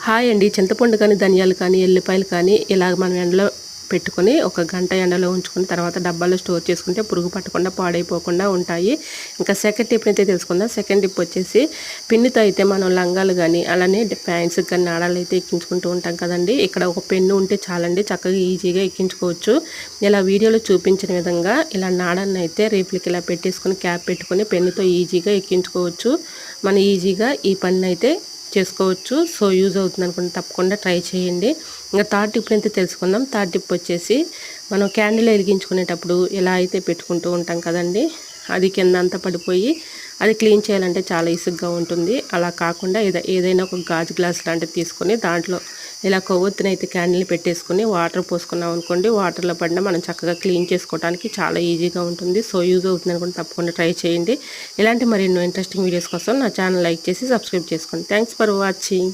Hi అండి. చింతపండు కానీ, ధనియాలు కానీ, ఎల్లిపాయలు కానీ ఇలాగ మనం ఎండలో పెట్టుకొని ఒక గంట ఎండలో ఉంచుకుని తర్వాత డబ్బాలో స్టోర్ చేసుకుంటే పురుగు పట్టకుండా పాడైపోకుండా ఉంటాయి. ఇంకా సెకండ్ టిప్ అయితే తెలుసుకుందాం. సెకండ్ టిప్ వచ్చేసి పిన్నుతో అయితే మనం లంగాలు కానీ అలానే ప్యాంట్స్కి కానీ నాడాలు అయితే ఎక్కించుకుంటూ ఉంటాం కదండి. ఇక్కడ ఒక పెన్ను ఉంటే చాలండి, చక్కగా ఈజీగా ఎక్కించుకోవచ్చు. ఇలా వీడియోలో చూపించిన విధంగా ఇలా నాడాన్ని అయితే రేపులకి ఇలా పెట్టేసుకొని క్యాప్ పెట్టుకొని పెన్నుతో ఈజీగా ఎక్కించుకోవచ్చు. మనం ఈజీగా ఈ పని అయితే చేసుకోవచ్చు. సో యూజ్ అవుతుంది అనుకుంటే తప్పకుండా ట్రై చేయండి. ఇంకా థర్డ్ టిప్ అయితే తెలుసుకుందాం. థర్డ్ టిప్ వచ్చేసి మనం క్యాండిల్ వెలిగించుకునేటప్పుడు ఎలా అయితే పెట్టుకుంటూ ఉంటాం కదండి, అది కింద అంతా పడిపోయి అది క్లీన్ చేయాలంటే చాలా ఇసుగ్గా ఉంటుంది. అలా కాకుండా ఏదైనా ఒక గాజు గ్లాస్ లాంటిది తీసుకొని దాంట్లో ఇలా కొవ్వొత్తిని అయితే క్యాండిల్ పెట్టేసుకొని వాటర్ పోసుకున్నాం అనుకోండి, వాటర్లో పడినా మనం చక్కగా క్లీన్ చేసుకోవడానికి చాలా ఈజీగా ఉంటుంది. సో యూజ్ అవుతుంది అనుకుంటే తప్పకుండా ట్రై చేయండి. ఇలాంటి మరెన్నో ఇంట్రెస్టింగ్ వీడియోస్ కోసం నా ఛానల్ లైక్ చేసి సబ్స్క్రైబ్ చేసుకోండి. Thanks for watching.